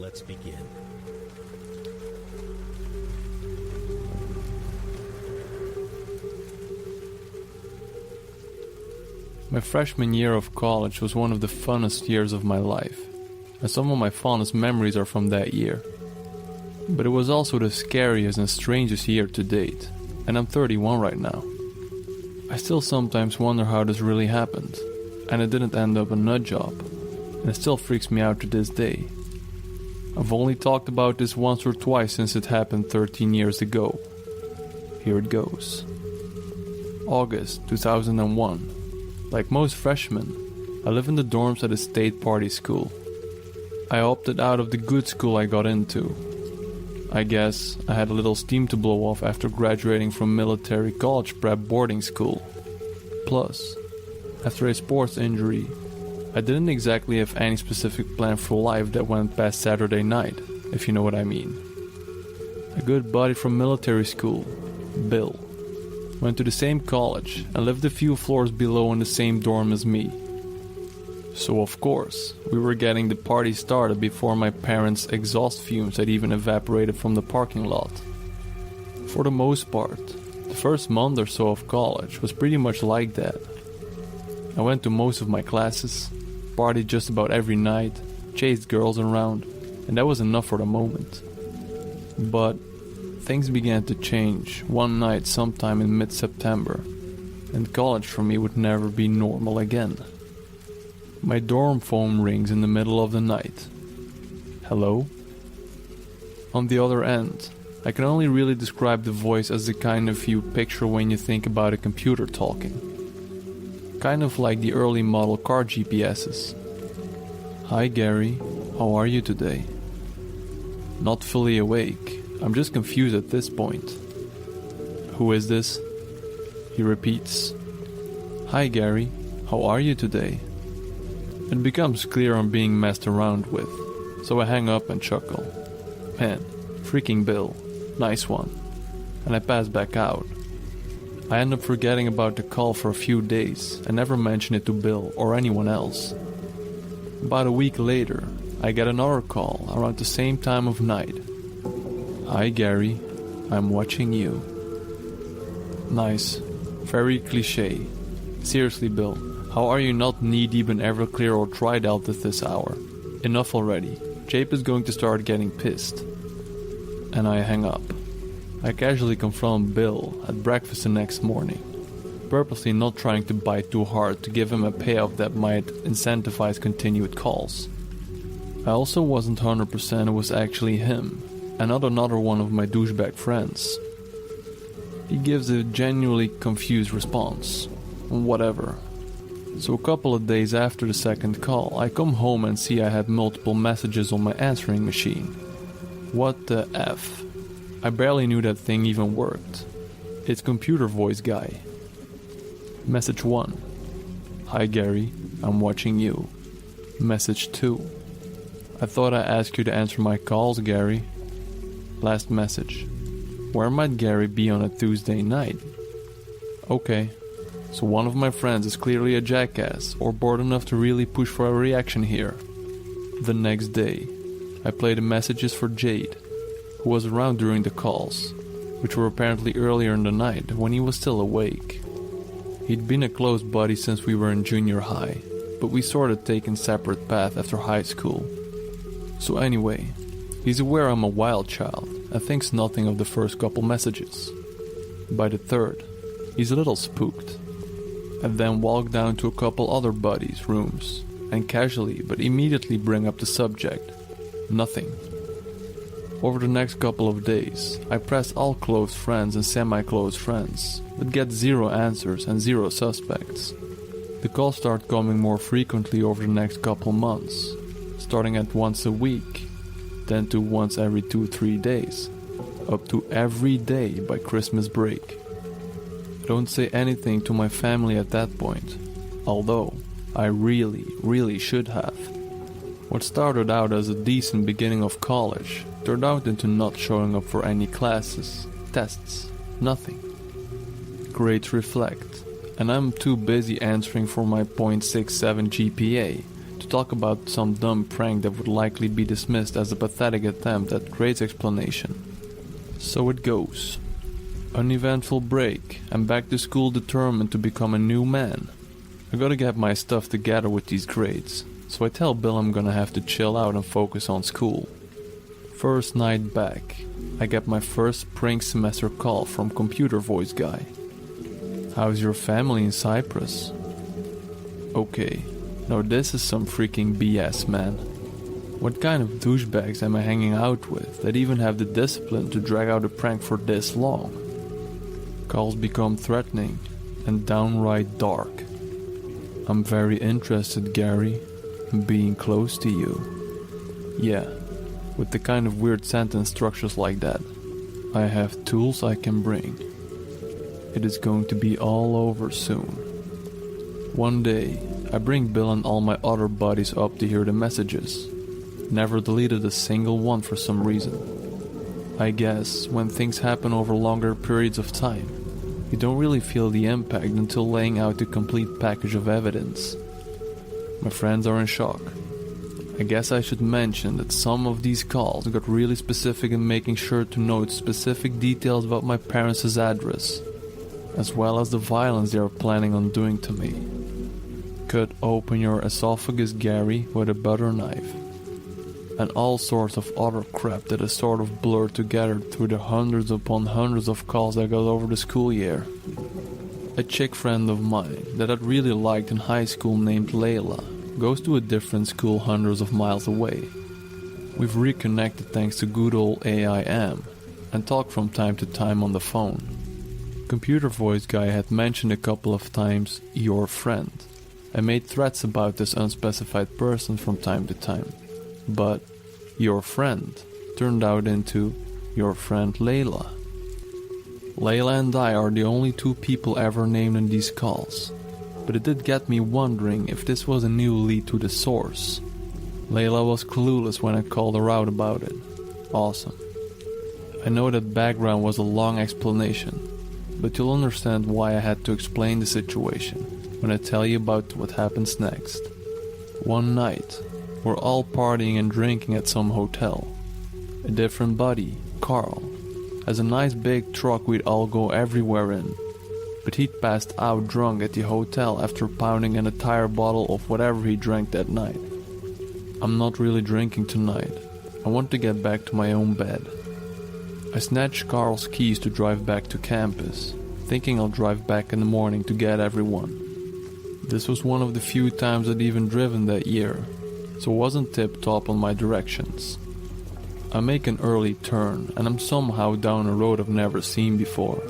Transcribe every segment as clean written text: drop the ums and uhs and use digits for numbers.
Let's begin. My freshman year of college was one of the funnest years of my life, and some of my fondest memories are from that year. But it was also the scariest and strangest year to date, and I'm 31 right now. I still sometimes wonder how this really happened, and it didn't end up a nut job, and it still freaks me out to this day. I've only talked about this once or twice since it happened 13 years ago. Here it goes. August 2001. Like most freshmen, I live in the dorms at a state party school. I opted out of the good school I got into. I guess I had a little steam to blow off after graduating from military college prep boarding school. Plus, after a sports injury, I didn't exactly have any specific plan for life that went past Saturday night, if you know what I mean. A good buddy from military school, Bill, went to the same college and lived a few floors below in the same dorm as me. So of course, we were getting the party started before my parents' exhaust fumes had even evaporated from the parking lot. For the most part, the first month or so of college was pretty much like that. I went to most of my classes, partied just about every night, chased girls around, and that was enough for the moment. But things began to change one night sometime in mid-September, and college for me would never be normal again. My dorm phone rings in the middle of the night. Hello? On the other end, I can only really describe the voice as the kind of you picture when you think about a computer talking. Kind of like the early model car GPSs. Hi Gary, how are you today? Not fully awake, I'm just confused at this point. Who is this? He repeats. Hi Gary, how are you today? It becomes clear I'm being messed around with, so I hang up and chuckle. Man, freaking Bill, nice one. And I pass back out. I end up forgetting about the call for a few days and never mention it to Bill or anyone else. About a week later, I get another call around the same time of night. Hi Gary, I'm watching you. Nice, very cliché. Seriously Bill, how are you not knee-deep in Everclear or Tri-Delt at this hour? Enough already. Jape is going to start getting pissed. And I hang up. I casually confront Bill at breakfast the next morning, purposely not trying to bite too hard to give him a payoff that might incentivize continued calls. I also wasn't 100% it was actually him, and not another one of my douchebag friends. He gives a genuinely confused response. Whatever. So a couple of days after the second call, I come home and see I had multiple messages on my answering machine. What the F? I barely knew that thing even worked. It's computer voice guy. Message 1. Hi Gary, I'm watching you. Message 2. I thought I asked you to answer my calls, Gary. Last message. Where might Gary be on a Tuesday night? Okay. So one of my friends is clearly a jackass or bored enough to really push for a reaction here. The next day, I play the messages for Jade, who was around during the calls, which were apparently earlier in the night when he was still awake. He'd been a close buddy since we were in junior high, but we sort of taken separate paths after high school. So anyway, he's aware I'm a wild child and thinks nothing of the first couple messages. By the third, he's a little spooked. I then walk down to a couple other buddies' rooms and casually but immediately bring up the subject. Nothing. Over the next couple of days, I press all close friends and semi-close friends, but get zero answers and zero suspects. The calls start coming more frequently over the next couple months, starting at once a week, then to once every 2-3 days, up to every day by Christmas break. I don't say anything to my family at that point, although I really should have. What started out as a decent beginning of college turned out into not showing up for any classes, tests, nothing. Grades reflect, and I'm too busy answering for my .67 GPA to to talk about some dumb prank that would likely be dismissed as a pathetic attempt at great explanation. So it goes. Uneventful break. I'm back to school determined to become a new man. I gotta get my stuff together with these grades, so I tell Bill I'm gonna have to chill out and focus on school. First night back, I get my first spring semester call from computer voice guy. How's your family in Cyprus? Okay, now this is some freaking BS, man. What kind of douchebags am I hanging out with that even have the discipline to drag out a prank for this long? Calls become threatening and downright dark. I'm very interested, Gary, in being close to you. Yeah, with the kind of weird sentence structures like that. I have tools I can bring. It is going to be all over soon. One day, I bring Bill and all my other buddies up to hear the messages. Never deleted a single one for some reason. I guess when things happen over longer periods of time, you don't really feel the impact until laying out the complete package of evidence. My friends are in shock. I guess I should mention that some of these calls got really specific in making sure to note specific details about my parents' address, as well as the violence they are planning on doing to me. Cut open your esophagus, Gary, with a butter knife. And all sorts of other crap that is sort of blurred together through the hundreds upon hundreds of calls I got over the school year. A chick friend of mine that I'd really liked in high school named Layla goes to a different school hundreds of miles away. We've reconnected thanks to good old AIM and talk from time to time on the phone. Computer voice guy had mentioned a couple of times your friend and made threats about this unspecified person from time to time. But your friend turned out into your friend Layla. Layla and I are the only two people ever named in these calls, but it did get me wondering if this was a new lead to the source. Layla was clueless when I called her out about it. Awesome. I know that background was a long explanation, but you'll understand why I had to explain the situation when I tell you about what happens next. One night, we're all partying and drinking at some hotel. A different buddy, Carl, has a nice big truck we'd all go everywhere in, but he'd passed out drunk at the hotel after pounding an entire bottle of whatever he drank that night. I'm not really drinking tonight. I want to get back to my own bed. I snatched Carl's keys to drive back to campus, thinking I'll drive back in the morning to get everyone. This was one of the few times I'd even driven that year, so wasn't tip-top on my directions. I make an early turn and I'm somehow down a road I've never seen before.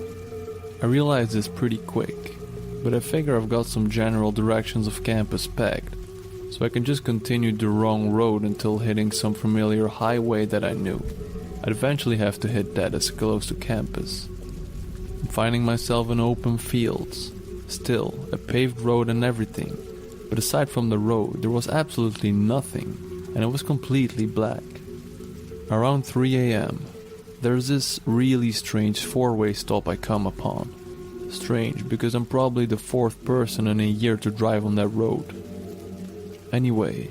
I realize this pretty quick, but I figure I've got some general directions of campus pegged, so I can just continue the wrong road until hitting some familiar highway that I knew. I'd eventually have to hit that as close to campus. I'm finding myself in open fields, still a paved road and everything. But aside from the road, there was absolutely nothing, and it was completely black. Around 3 a.m., there's this really strange four-way stop I come upon. Strange, because I'm probably the fourth person in a year to drive on that road. Anyway,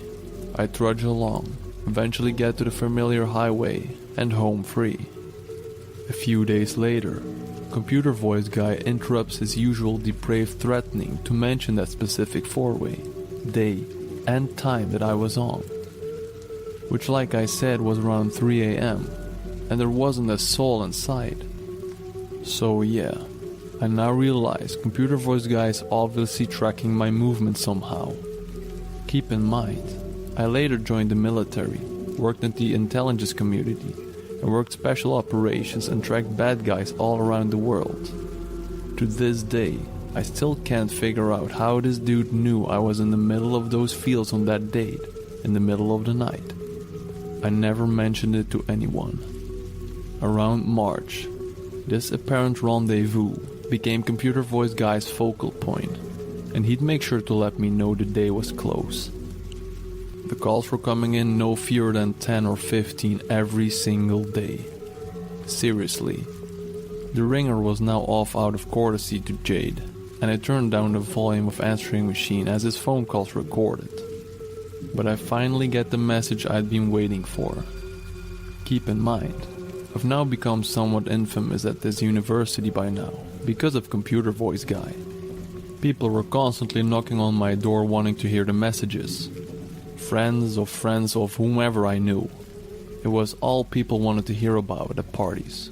I trudge along, eventually get to the familiar highway, and home free. A few days later, computer voice guy interrupts his usual depraved threatening to mention that specific four-way, day, and time that I was on. Which, like I said, was around 3 a.m., and there wasn't a soul in sight. So yeah, I now realize computer voice guy is obviously tracking my movements somehow. Keep in mind, I later joined the military, worked in the intelligence community, and worked special operations and tracked bad guys all around the world. To this day, I still can't figure out how this dude knew I was in the middle of those fields on that date, in the middle of the night. I never mentioned it to anyone. Around March, this apparent rendezvous became computer voice guy's focal point, and he'd make sure to let me know the day was close. The calls were coming in no fewer than 10 or 15 every single day. Seriously. The ringer was now off out of courtesy to Jade, and I turned down the volume of answering machine as his phone calls recorded. but I finally get the message I'd been waiting for. Keep in mind, I've now become somewhat infamous at this university by now, because of Computer Voice Guy. People were constantly knocking on my door wanting to hear the messages. Friends of whomever I knew. It was all people wanted to hear about at parties.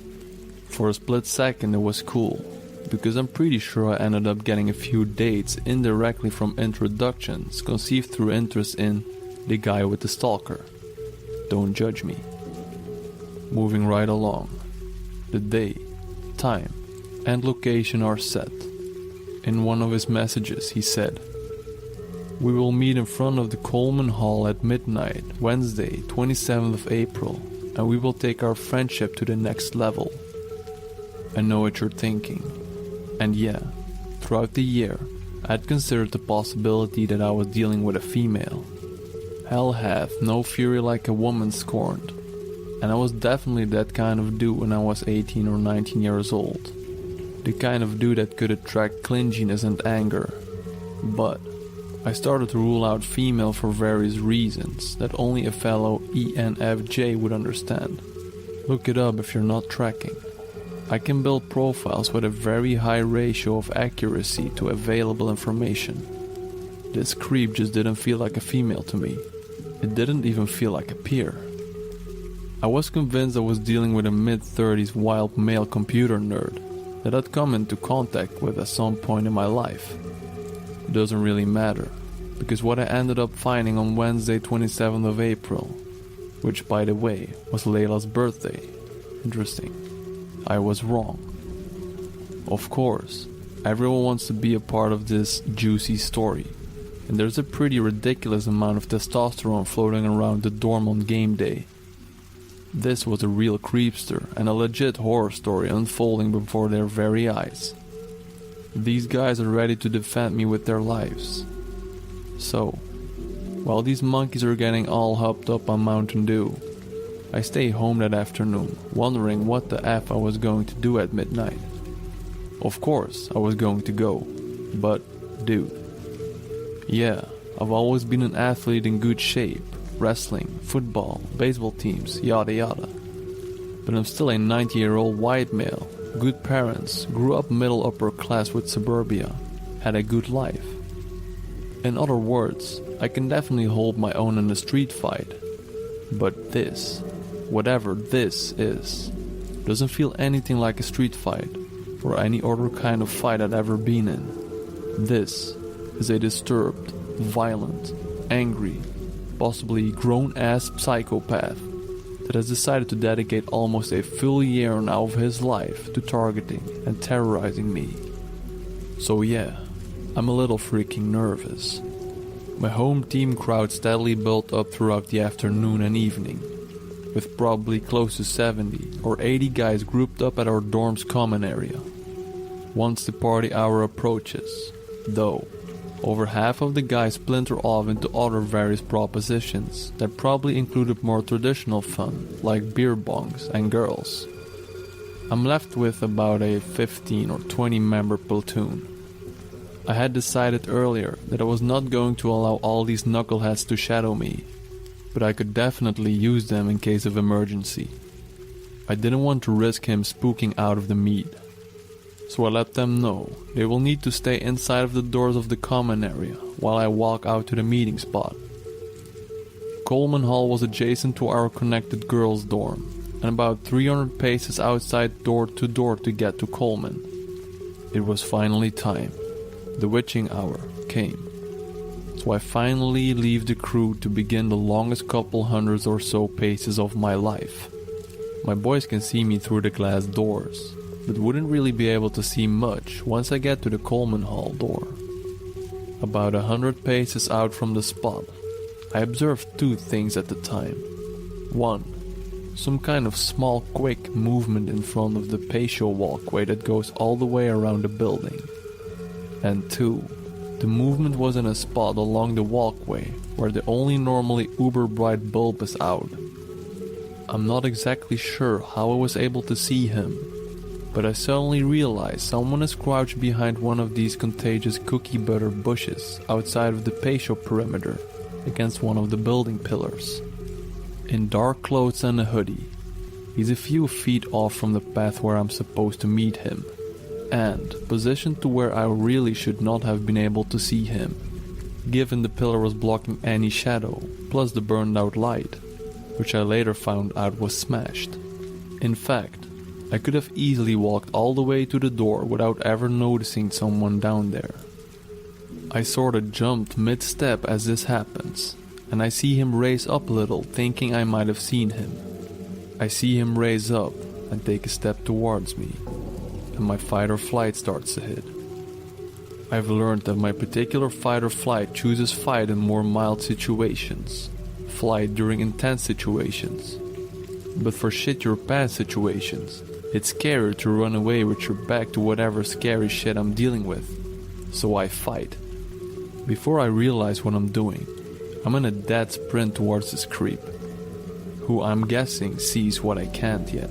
For a split second it was cool, because I'm pretty sure I ended up getting a few dates indirectly from introductions conceived through interest in the guy with the stalker. Don't judge me. Moving right along. The day, time, and location are set. In one of his messages he said, "We will meet in front of the Coleman Hall at midnight, Wednesday, 27th of April, and we will take our friendship to the next level." I know what you're thinking. And yeah, throughout the year, I'd considered the possibility that I was dealing with a female. Hell hath no fury like a woman scorned. And I was definitely that kind of dude when I was 18 or 19 years old. The kind of dude that could attract clinginess and anger. But I started to rule out female for various reasons that only a fellow ENFJ would understand. Look it up if you're not tracking. I can build profiles with a very high ratio of accuracy to available information. This creep just didn't feel like a female to me. It didn't even feel like a peer. I was convinced I was dealing with a mid-30s wild male computer nerd that I'd come into contact with at some point in my life. It doesn't really matter, because what I ended up finding on Wednesday 27th of April, which by the way was Layla's birthday, interesting, I was wrong. Of course, everyone wants to be a part of this juicy story, and there's a pretty ridiculous amount of testosterone floating around the dorm on game day. This was a real creepster and a legit horror story unfolding before their very eyes. These guys are ready to defend me with their lives. So, while these monkeys are getting all hopped up on Mountain Dew, I stay home that afternoon, wondering what the F I was going to do at midnight. Of course, I was going to go, but dude. Yeah, I've always been an athlete in good shape. Wrestling, football, baseball teams, yada yada. But I'm still a 90-year-old white male, good parents, grew up middle upper class with suburbia, had a good life. In other words, I can definitely hold my own in a street fight. But this, whatever this is, doesn't feel anything like a street fight, or any other kind of fight I'd ever been in. This is a disturbed, violent, angry, possibly grown-ass psychopath that has decided to dedicate almost a full year now of his life to targeting and terrorizing me. So yeah, I'm a little freaking nervous. My home team crowd steadily built up throughout the afternoon and evening, with probably close to 70 or 80 guys grouped up at our dorm's common area. Once the party hour approaches, though, over half of the guys splinter off into other various propositions that probably included more traditional fun, like beer bongs and girls. I'm left with about a 15 or 20 member platoon. I had decided earlier that I was not going to allow all these knuckleheads to shadow me, but I could definitely use them in case of emergency. I didn't want to risk him spooking out of the meat. So I let them know they will need to stay inside of the doors of the common area while I walk out to the meeting spot. Coleman Hall was adjacent to our connected girls' dorm, and about 300 paces outside door to get to Coleman. It was finally time. The witching hour came. So I finally leave the crew to begin the longest couple hundreds or so paces of my life. My boys can see me through the glass doors, but wouldn't really be able to see much once I get to the Coleman Hall door. About 100 paces out from the spot, I observed two things at the time. One, some kind of small quick movement in front of the patio walkway that goes all the way around the building. And two, the movement was in a spot along the walkway where the only normally uber bright bulb is out. I'm not exactly sure how I was able to see him, but I suddenly realized someone is crouched behind one of these contagious cookie butter bushes outside of the patio perimeter, against one of the building pillars. In dark clothes and a hoodie, he's a few feet off from the path where I'm supposed to meet him, and positioned to where I really should not have been able to see him, given the pillar was blocking any shadow, plus the burned out light, which I later found out was smashed. In fact, I could have easily walked all the way to the door without ever noticing someone down there. I sorta jumped mid-step as this happens, and I see him raise up a little, thinking I might have seen him. I see him raise up and take a step towards me, and my fight or flight starts to hit. I've learned that my particular fight or flight chooses fight in more mild situations, flight during intense situations. But for shit your pants situations, it's scarier to run away with your back to whatever scary shit I'm dealing with. So I fight. Before I realize what I'm doing, I'm in a dead sprint towards this creep, who I'm guessing sees what I can't yet,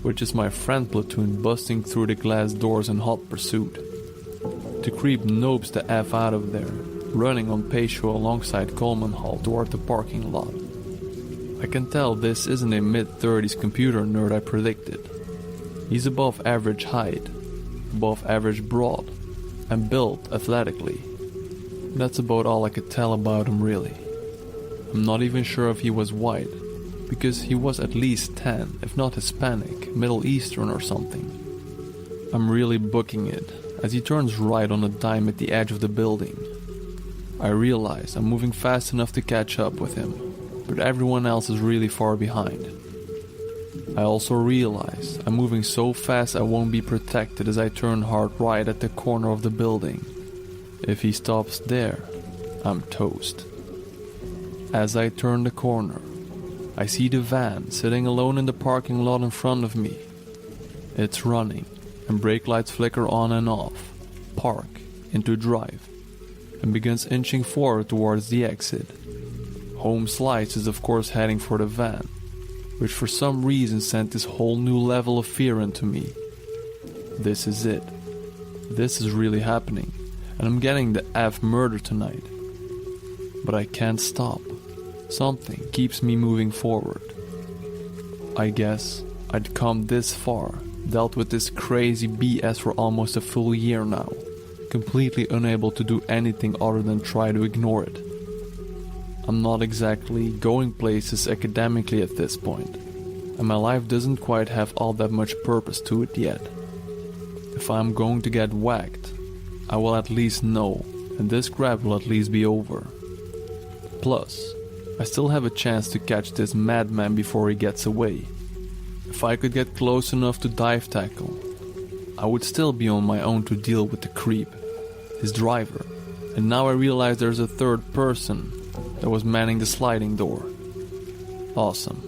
which is my friend platoon busting through the glass doors in hot pursuit. The creep nopes the F out of there, running on Patio alongside Coleman Hall toward the parking lot. I can tell this isn't a mid-30s computer nerd I predicted. He's above average height, above average broad, and built athletically. That's about all I could tell about him really. I'm not even sure if he was white, because he was at least tan, if not Hispanic, Middle Eastern or something. I'm really booking it, as he turns right on a dime at the edge of the building. I realize I'm moving fast enough to catch up with him, but everyone else is really far behind. I also realize I'm moving so fast I won't be protected as I turn hard right at the corner of the building. If he stops there, I'm toast. As I turn the corner, I see the van sitting alone in the parking lot in front of me. It's running, and brake lights flicker on and off, park, into drive, and begins inching forward towards the exit. Home Slice is of course heading for the van, which for some reason sent this whole new level of fear into me. This is it. This is really happening, and I'm getting the F murder tonight. But I can't stop. Something keeps me moving forward. I guess I'd come this far, dealt with this crazy BS for almost a full year now, completely unable to do anything other than try to ignore it. I'm not exactly going places academically at this point, and my life doesn't quite have all that much purpose to it yet. If I'm going to get whacked, I will at least know, and this crap will at least be over. Plus, I still have a chance to catch this madman before he gets away. If I could get close enough to dive tackle, I would still be on my own to deal with the creep, his driver, and now I realize there's a third person that was manning the sliding door. Awesome.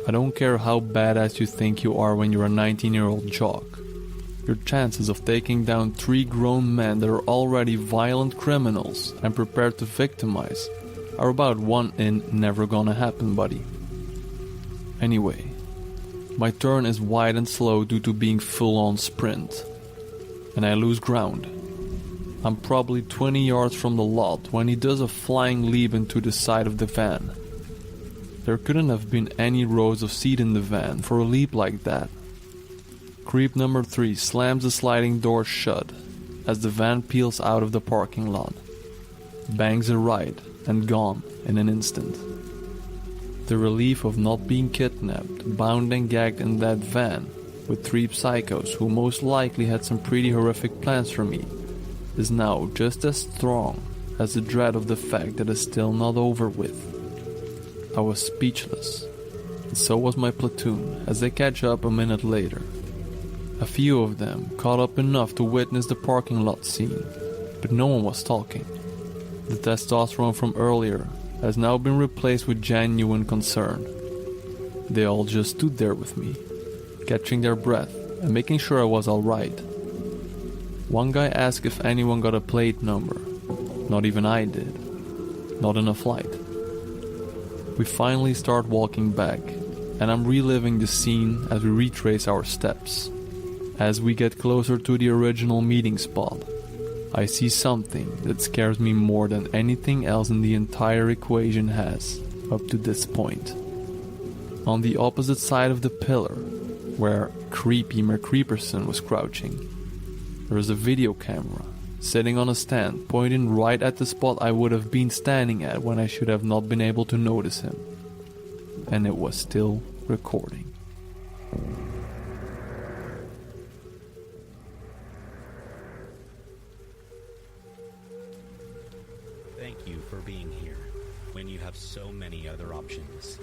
I don't care how badass you think you are when you're a 19-year-old jock. Your chances of taking down 3 grown men that are already violent criminals and prepared to victimize are about 1 in never gonna happen, buddy. Anyway, my turn is wide and slow due to being full-on sprint, and I lose ground. I'm probably 20 yards from the lot when he does a flying leap into the side of the van. There couldn't have been any rows of seat in the van for a leap like that. Creep number 3 slams the sliding door shut as the van peels out of the parking lot, bangs a right, and gone in an instant. The relief of not being kidnapped, bound and gagged in that van with 3 psychos who most likely had some pretty horrific plans for me is now just as strong as the dread of the fact that it's still not over with. I was speechless, and so was my platoon as they catch up a minute later. A few of them caught up enough to witness the parking lot scene, but no one was talking. The testosterone from earlier has now been replaced with genuine concern. They all just stood there with me, catching their breath and making sure I was alright. One guy asked if anyone got a plate number. Not even I did. Not in a flight. We finally start walking back, and I'm reliving the scene as we retrace our steps. As we get closer to the original meeting spot, I see something that scares me more than anything else in the entire equation has, up to this point. On the opposite side of the pillar, where creepy McCreeperson was crouching, there is a video camera, sitting on a stand, pointing right at the spot I would have been standing at when I should have not been able to notice him. And it was still recording. Thank you for being here when you have so many other options.